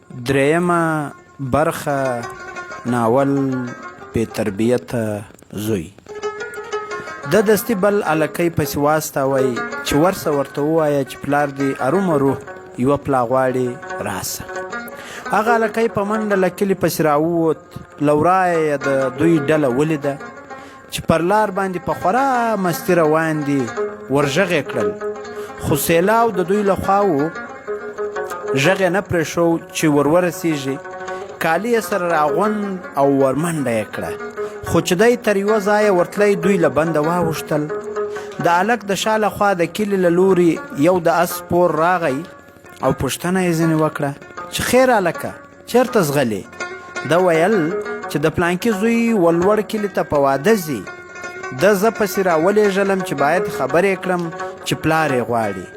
درېیمه برخه ناول بې تربیته زوی. د دستي بل هلکۍ پسې واستوئ چې ورسه ورته ووایه چې پلار دې ارومرو یوه پلا غواړي راسه. هغه هلکۍ په منډه له کلي پسې راووت. له ورایه یې د دوی ډله ولیده چې پر لار باندې په خورا مستي روان دي. ورغږ یې کړل خو سیلاو د دوی له خوا و. غږ یې نه پرېښود چې ورورسېږي. کالي یې سره راغونډ او ورمنډه یې کړه. خو چې دی تر یوه ځایه ورتلی دوی له بنده واوښتل. د هلک د شا له خوا د کلي له لوري یو د اس سپور راغی او پوښتنه یې ځینې وکړه چې خیر هلکه چېرته ځغلې؟ ده ویل چې د پلانکي زوی ولوړ کلي ته په واده ځي. ده زه پسې راولېږلم چې باید خبر یې کړم چې پلار یې غواړي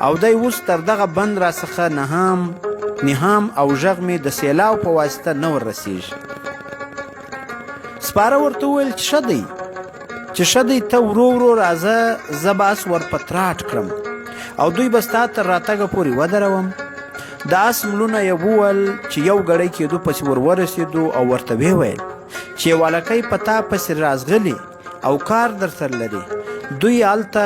او دی اوس تر دغه بند راڅخه نهام او غږ مې د سیلاو په واسطه نه وررسېږي. سپاره ورته وویل چې ښه دی ته ورو ورو راځه زه به اس ورپتراټ کړم او دوی به ستا تر راتګه پورې ودروم. د اس ملونه یې وویل چې یو ګړی کېدو پسې ورورسېدو او ورته ویې ویل چې یو هلکی په تا پسې رازغلي او کار در سره لري. دوی هلته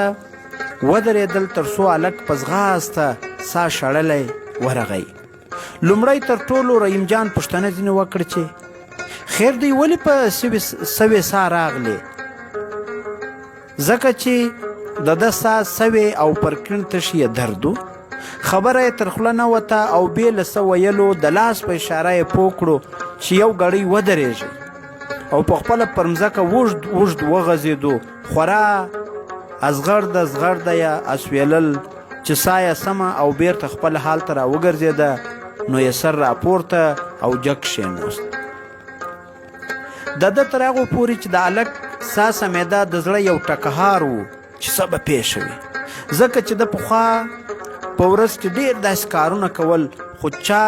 ودرېدل تر څو هلک په ځغاسته ساه شړلی ورغی. لومړی تر ټولو رحیم جان پوښتنه ځینې وکړه چې خیر دی ولې په سوې ساه راغلې؟ ځکه چې د ده ساه سوې او پر کیڼ تش یې درد و. خبره یې تر خوله نه وته او بې له څه ویلو د لاس په اشاره یې پوه کړو چې یو ګړی ودرېږي او په خپله پر مځکه اوږد اوږد وغځېدو. خورا ازغرده یې اسویلل چې ساه یې سمه او بیرته خپل حال ته راوګرځېده. نو یې سر راپورته او جګ کښېنوست. د ده تر هغو پورې چې د هلک ساه سمېده د زړه یو ټکهار و چې څه به پېښه وي. ځکه چې د پخوا په ورځ کې ډېر داسې کارونه کول خو چا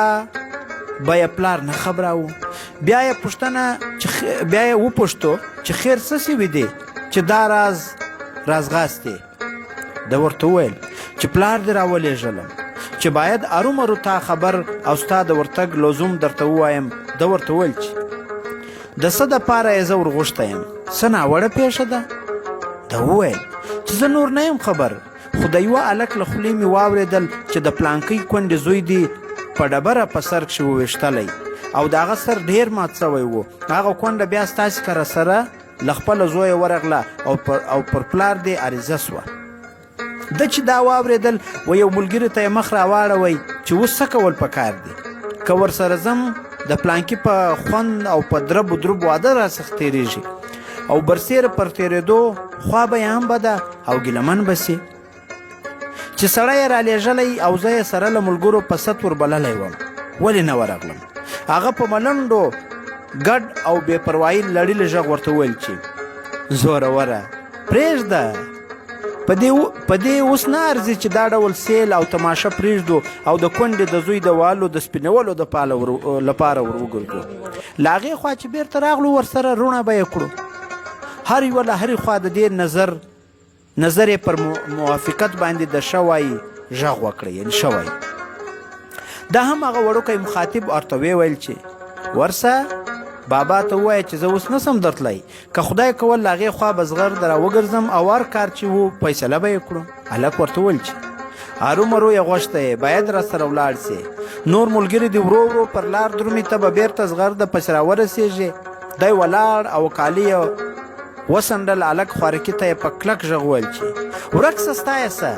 به یې پلار نه خبراوه. بیا یې وپوښتو چې خیر څه سوي دی چې دا رازغاستې؟ ده ورته وویل چې پلار دې راولېږلم چې باید ارومرو تا خبر او ستا د ورتګ لزوم درته ووایم. ده ورته وویل چې د څه دپاره یې زه ورغوښتی یم؟ څه ناوړه پېښه ده؟ ده وویل چې زه نور نه یم خبر، خو د یوه هلک له خولې مې واورېدل چې د پلانکۍ کونډې زوی دي په ډبره په سر کښې وویشتلی او د هغه سر ډېر مات سوی و. هغه کونډه بیا ستاسې کره سره له خپله زویه ورغله او پر پلار دې عریضه سوه. ده چې دا واورېدل و یو ملګري ته یې مخ راواړوئ چې اوس څه کول پکار دي؟ که ورسره ځم د پلانکي په خوند او په درب واده راڅخه تېرېږي او برسېره پر تېرېدو خوا به یې هم بده او ګیلمن به سي چې سړی یې رالېږلی او زه یې سره له ملګرو په ست وربللی وم. ولې نه ورغلم؟ هغه په ملنډو ګډ او بې پروایي لړلي غږ ورته وویل چې زوروره پرېږده، په دې اوس نه ارزي چې دا ډول سیل او تماشه پرېږدو او د کونډې د زوی د والو د سپینولو لپاره ور وګرځو. له هغې خوا چې بېرته راغلو ورسره رونه به یې کړو. هر یوه له هرې خوا د دې نظر یې پر موافقت باندې د شوی غږ وکړی، یعنې شوی. دا هم هغه وړوکی مخاطب ورته ویل چې ورسه بابا ته ووایه چې زه اوس نسم درتلی، که خدای کول له هغې خوا به زغرده راوګرځم او هر کار چې و فیصله به یې کړو. هلک ورته وویل چې ارومرو یې غوښتی باید راسره ولاړ سې. نور ملګري دې ورو ورو پر لار درومي ته به بېرته زغرده پسې راورسېږي. دی ولاړ او کالي یې وسنډل. هلک خوارکي ته یې په کلک غږ وویل چې ورک سه ستایه سه،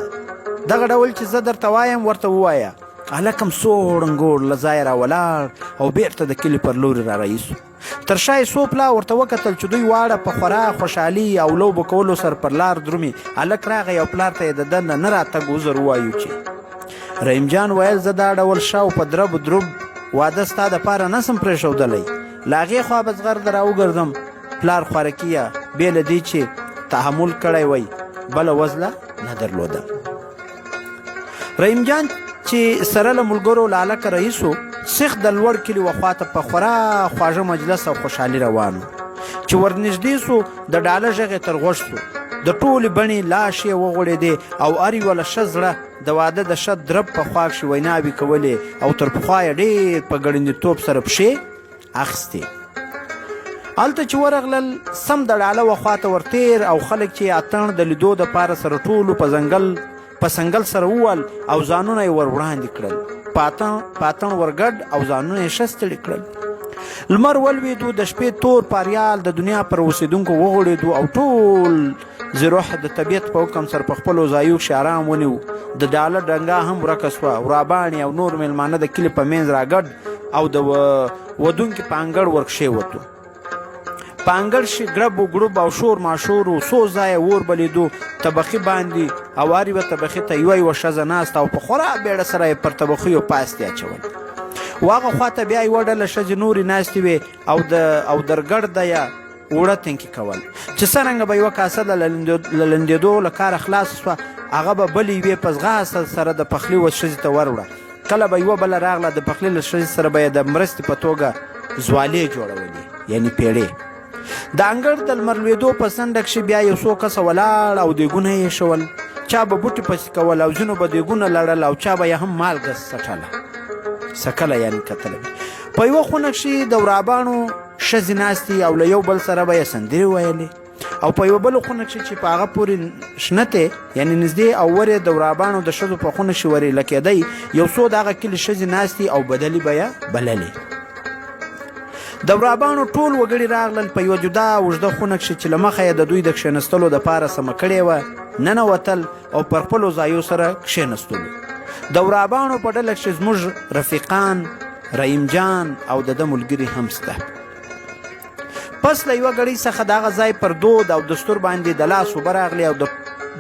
دغه ډول چې زه درته وایم ورته ووایه. هلک هم سوړ انګوړ له ځایه راولاړ او بېرته د کلي پر لوري را رهي سو. تر شا یې څو پلا ورته وکتل چې دوی واړه په خورا خوشحالي او لوبو کولو سره پر لار درومي. هلک راغی او پلار ته یې د ده نه راتګ عذر ووایو چې رحیم جان ویل زه دا ډول ښه او په درب واده ستا دپاره نسم پرېښودلی. له هغې خوا به زغرده راوګرځم. پلار خوارکیه بې له دې چې تحمل کړی وی بله وزله نه درلوده. رحیم جان چې سره له ملګرو له هلکه رهي سو، سیخ د لوړ کلي وخواته په خورا خواږه مجلس او خوشحالي روان و. چې ورنږدې سو د ډاله غږ یې تر غوږ سو. د ټولې بڼې لاش یې وغوړېدې او هر یوه له ښه زړه د واده د ښه درب په خوا کښې ویناوې کولې او تر پخوا یې ډېر په ګړندیتوب سره پښې اخیستې. هلته چې ورغلل سم د ډاله و خواته ورتېر او خلک چې اتڼ د لیدو دپاره سره ټولو په سنګل سره ووال او ځانونه یې ور وړاندې کړل. په اتڼ ورګډ او ځانونه یې ښه ستړي کړل. لمر ولوېدو، د شپې تور پاریال د دنیا پر اوسېدونکو وغوړېدو او ټول زروح د طبیعت په حکم سره په خپلو ځایو کښې آرام ونیو. د ډاله ډنګا هم ورکه سوه. وراباڼې او نور میلمانه د کلي په منځ راګډ او د ودونکي په انګړ ورکښېوتو. په انګړ کښې ګړب و ګړوب او شور ماشور و. څو ځایه اور بلېدو طبقې باندې او هر یوه طبقې ته یوه ښځه ناسته او په خورا بیړه سره یې پر طبقیو پاستې اچول. واغه خواته بیا یوه ډله ښځې نورې ناستې وې او درګرده یې اوړه تنکي کول چې څرنګه به یوه کاسه له لندېدو له کاره خلاصه سوه هغه به بلې یوې په ځغاسته سره د پخلي و ښځې ته وروړه. کله به یوه بله راغله د پخلي له ښځې سره به یې د مرستې په توګه ځوالې جوړولې یعنې پیړې. د انګړ د لمر لوېدو په څنډه کښې بیا یو څو کسه ولاړ او دیګونه یې ایښول. چا به بوټي پسې کول او ځینو به دیګونه لړل او چا به یې هم مالګه سکله یعنې کتله. په یوه خونه کښې د وراباڼو ښځې ناستې او له یو بل سره به یې سندرې ویلې او په یوه بله خونه کښې چې په هغه پورې شنتې یعنې نږدې او ورې د وراباڼو د ښځو په خونه کښې ورې لکېدی یو څو د هغه کلي ښځې ناستې او بدلې به یې بللې. د وراباڼو ټول وګړي راغلل. په یوه جدا اوږده خونه کښې چې له مخه یې د دوی د کښېنستلو دپاره سمه کړې وه ننوتل او پر خپلو ځایو سره کښېنستلو. د وراباڼو په ډله کښې زموږ رفیقان رحیم جان او د ده ملګري هم شته. پس له یوه ګړۍ څخه د هغه ځای پر دود او دستور باندې د لاس اوبه راغلې او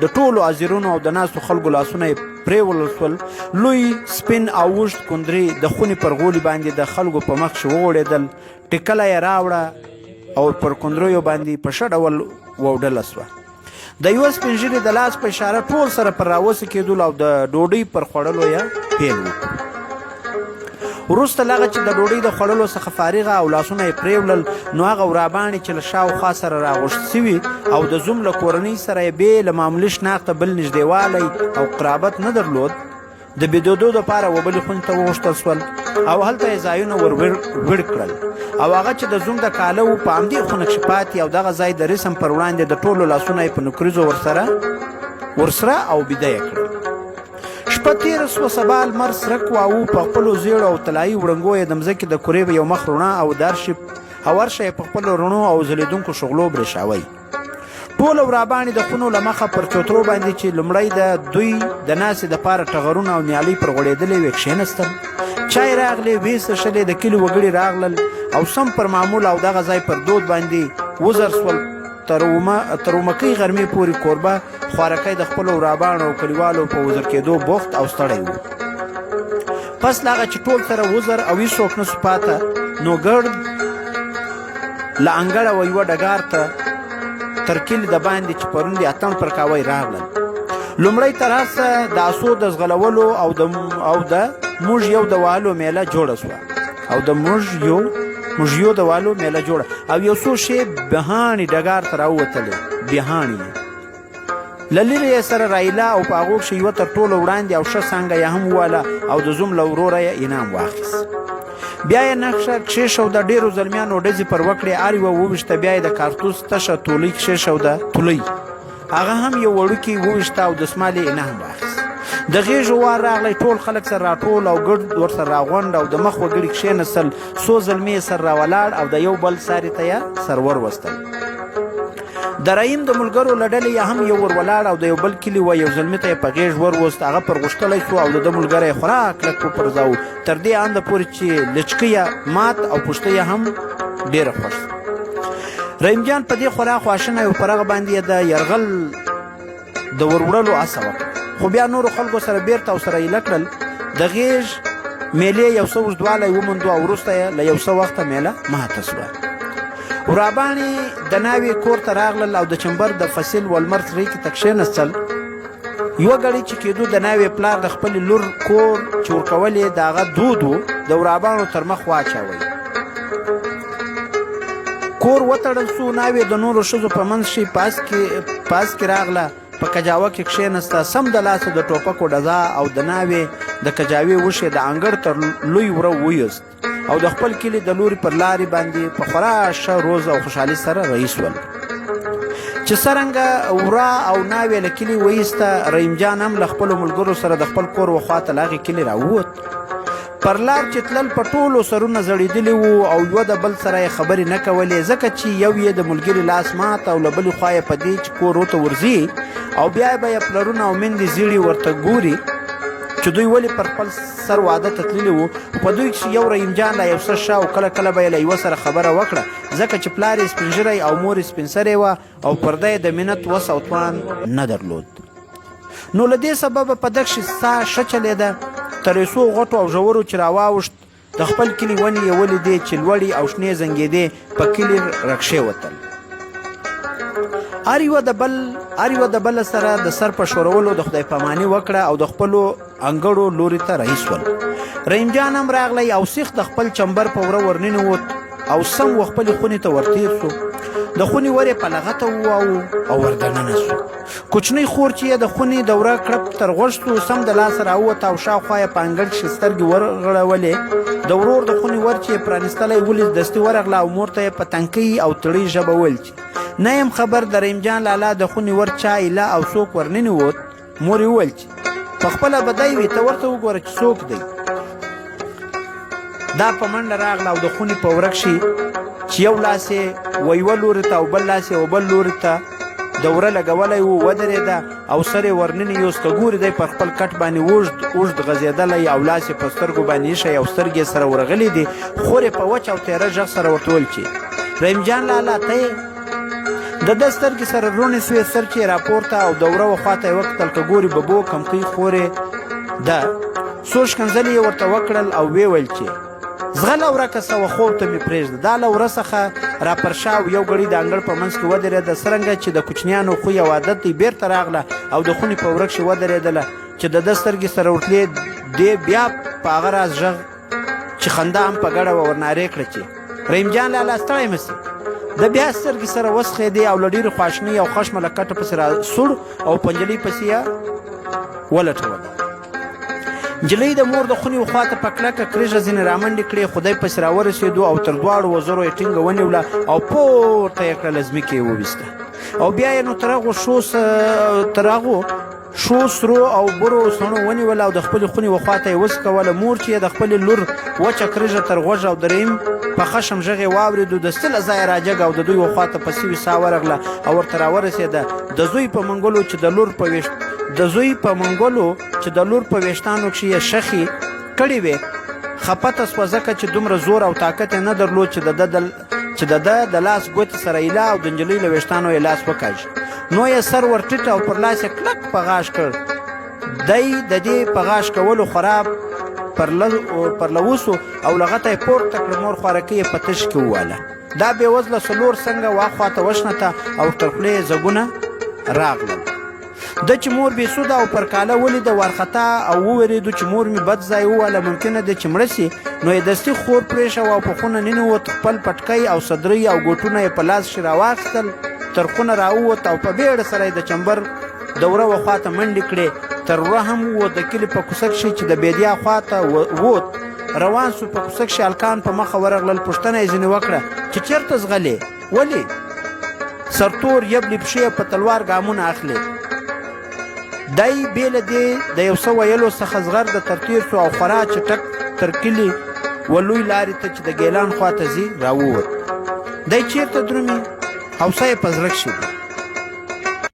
د ټولو حاضرونو او د ناستو خلکو لاسونه یې پرېولل شول. لوی سپین او اوږد کندرې د خونې پر غولي باندې د خلکو په مخ کښې وغوړېدل. ټکله یې راوړه او پر کندریو باندې په ښه ډول ووډله سوه. د یوه سپین ږیري د لاس په اشاره ټول سره پر راوسې کېدل او د ډوډۍ پر خوړلو یې پیل وکړو. وروسته له هغه چې د ډوډۍ د خوړلو څخه فارغه او لاسونه یې پرېولل نو هغه وراباڼې چې له شاوخوا سره راغوښت سوي او د زوم له کورنۍ سره یې بې له معمولي شناخته بل نږدېوالی او قرابت نه درلود د بېدېدو دپاره و بلې خونې ته وغوښتل سول او هلته یې ځایونه ور وړ کړل او هغه چې د زوم د کاله و په همدې خونه کښې پاتې او دغه ځای د رسم پر وړاندې د ټولو لاسونه یې په نوکریزو ورسره او بیده یې کړل. شپه تېره سوه. سبا لمر سرک واوه. په خپلو زیړو او طلایي وړنګو یې د مځکې د کرې یو مخ رڼا او هرشه یې په خپلو رڼو او ځلېدونکو شغلو برېښاوی. ټوله وراباڼې د خونو له مخه پر چوترو باندې چې لومړی د دوی د ناستې دپاره ټغرونه او نیالۍ پر غوړېدلې وې کښېنستل. چای راغلې، وې څښلې، د کلي وګړي راغلل او سم پر معمول او دغه ځای پر دود باندې وزر سول. تر اومکۍ غرمې پورې کوربه خوارکی د خپلو وراباڼو او کلیوالو په وزر کېدو بوخت او ستړی و. پس له هغه چې ټول سره وزر او هېڅوک نه سو پاته نو ګرد له انګړه و یوه ډګار ته تر کلي د باندې چې پرون د اتڼ پر کاوی راغلل. لومړی ترڅه د اسو د ځغلولو او د موږ یو د والو میله جوړه سوه او د موږ د والو میله جوړه او یو څو شی بهاڼې ډګار ته راووتلې. بهاڼې له لرې یې سره رایله او په هغو کښې یوه تر ټولو وړاندې او ښه څانګه یې هم وواله او د زوم له وروره یې انعام واخیست. بیا یې نقشه کښېښوده. ډېرو زلمیانو ډزې پر وکړې. هر یوه وویشته. بیا یې د کارتوس تشه تولۍ کښېښوده. تولۍ هغه هم یو وړوکي وویشته او دسمال یې انعام واخیست. د غېږو وار راغلی. ټول خلک سره راټول او ګرد ورسره راغونډ او د مخ وګړي کښېنستل. څو زلمې یې سر راولاړ او د یو بل ساري ته یې سر وروستل. د رحیم د ملګرو له ډلې یې هم یو ور ولاړ او د یو بل کلي و یو زلمي ته یې په غېږ وروست. هغه پر غوښتلی شو او د ده ملګری یې خورا کلک وپرځاوه تر دې انده پورې چې لچکۍ یې مات او پوشته یې هم ډېره خوښ. رحیم جان په دې خورا خواشینی و. پر هغه باندې یې د یرغل د وروړلو هڅه وکړه خو بیا نورو خلکو سره بیرته او سره ایله کړل. د غېږ میلې یو څه اوږدوالی وموندو او وروسته یې له یو څه وخته میله ماته سوه. وراباڼې د ناوې کور ته راغلل او د چمبر د فصل ولمر څرېکې ته کښېنستل. یوه ګړۍ چې کېدو د ناوې پلار د خپلې لور کور چې ورکول یې د هغه دود و د وراباڼو تر مخ واچوئ. کور وتړل سو. ناوې د نورو ښځو په منځ کښې پاس کې راغله، په کجاوه کې کښېنسته، سم د لاسه د ټوپکو ډزا او د ناوې د کجاوې وشې د انګړ تر لوی وره ویوست او د خپل کلي د لوري پر لارې باندې په خورا ښه روز او خوشحالي سره رهي شول. چې څرنګه وره او ناوې له کلي وایسته، رحیم جان هم له خپلو ملګرو سره د خپل کور وخواته له هغې کلي راووت. پر لار چې تلل په ټولو سرونه زړېدلي وو او یوه د بل سره یې خبرې نه کولې، ځکه چې یو یې د ملګري لاس مات او له بلې خوا یې په دې چې کور ورته ورځي او بیا به یې پلرونه او میندې زیړي ورته ګوري چې دوی ولې پر خپل سر واده ته تللي وو. په دوی چې یو رحیم جان لا یو څه ښه او کله کله به یې له یوه سره خبره وکړه، ځکه چې پلار یې سپین ږیری او مور یې سپین سرې وه او پرده یې د منت وس او توان نه درلود. نو له دې سببه په دغ سا ښه چلېده. تر یو څو غټو او ژورو چې راواوښت، د خپل کلي ونې یې ولیدې چې لوړې او شنې زنګېدې په کلي رکشې وتل. هر یوه د بله سره د سر په ښورولو د خدای پاماني وکړه او د خپلو انګړو لوري ته رهي شول. رحیم جان هم راغلی او سیخ د خپل چمبر په وره ورننوت او سم و خپلې خونې ته ورتېر سو. د خونې ور یې په لغته وواهه او وردننه سو. کوچنۍ خور چې یې د خونې دوره کړپ تر غوږ سو، سم د لاسه راووته او شاوخوا یې په انګړ کښې سترګې ورغړولې. د ورور د خونې ور چې یې پرانیستلی ولید، دستي ورغله او مور ته یې په تنکۍ او تړۍ ژبه وویل چې نه یم خبر د رحیم جان لالا د خونې ور چا ایله او څوک ورننوت. مور یې وویل چې په خپله به دی وي، ته ورته وګوره چې څوک دی. دا په منډه راغله او د خونې په وره کښې چې یو لاس یې یوه لوري ته او بل لاس یې بل لوري ته د وره لګولی و، ودرېده او سر یې ورننې یوست. که ګوري دی پر خپل کټ باندې اوږد غځېدلی او لاس یې په سترګو باندې ایښی او سترګې یې سره ورغلې دي. خور یې په وچ او تیاره غږ سره ورته وویل چې رحیم جان لالا ته یې؟ د ده سترګې سره روڼې سوې، سر چې یې راپورته او د وره وخواته یې وکتل. که ګوري ببو کمکۍ خور یې ده. څو ښکنځلې یې ورته وکړل او ویې ویل چې زغله ورکه سوه، خوب ته مې پرېږده. دا له وره څخه راپرشا او یو ګړی د انګړ په منځ کې ودرېده. څرنګه چې د کوچنیانو خوی او عادت دی، بېرته راغله او د خونې په وره کښې ودرېدله چې د ده سترګې سره ورتلې. دې بیا په هغه راز غږ چې خندا هم په ګډه ورنارې کړه چې رحیم جان لالا ستړی مه سې. د بیا سترګې سره وسخېدې او له ډېرې خواشنۍ او خشمه له کټه پسې را سوړ او په نجلۍ پسې یې ولټوله. نجلۍ د مور د خونې وخواته په کلکه کریژه ځینې رامنډې کړې، خدای پسې راورسېدو او تر دواړو وزرو یې ټینګه ونیوله او پورته یې کړه، له ځمکې یې وویسته او بیا یې نو تر هغو شو سرو او برو سڼو ونیوله او د خپلې خونې وخواته یې وسکوله. مور چې یې د خپلې لور وچه کریژه تر غوږ او د رحیم په خشم غږ یې واورېدو، دستي له ځایه راجګه او د دوی وخواته په سوي ساه ورغله او ورته راورسېده. د زوی په منګلو چې د لور په ویښتانو کښې یې شخې کړې وې خپته سوه، ځکه چې دومره زور او طاقت یې نه درلود چې د ده د لاس ګوتې سره ایله او د نجلۍ له ویښتانو یې لاس وکاږي. نو یې سر ورټیټ او پر لاس یې کلک په غاښ کړ. دی د دې په غاښ کولو خراب پر لوسو او لغته یې پورته کړه. مور خوارکۍ یې په تش کې وواله. دا بېوزله څلور څنګه واخواته وشنته او تر خولې یې ځګونه راغلل. ده چې مور بېسوده او پر کاله ولیده، وارخطا او ووېرېدو چې مور مې بد ځای وواله، ممکنه ده چې مړه سي. نو یې دستي خور پرېښوه او په خونه ننوت. خپل پټکی او صدرۍ او ګوټونه یې په لاس کښې راواخیستل، تر خونه راووت او په بیړه سره یې د چمبر د وره وخواته منډې کړې. تر وره هم ووت. د کلي په کوڅه کښې چې د بیدیا خواته ووت روان سو. په کوڅه کښې هلکان په مخه ورغلل. پوښتنه یې ځینې وکړه چې چېرته ځغلې؟ ولې؟ سرتور یبلې پښې په تلوار ګامونه اخلي. دی بې له دې د یو څه ویلو څخه زغرده تر تېر سو او خورا چټک تر کلي و لوی لارې ته چې د ګیلان خواته ځي راووت. دی چېرته درومي؟ هوسه یې په زړه کښې ده.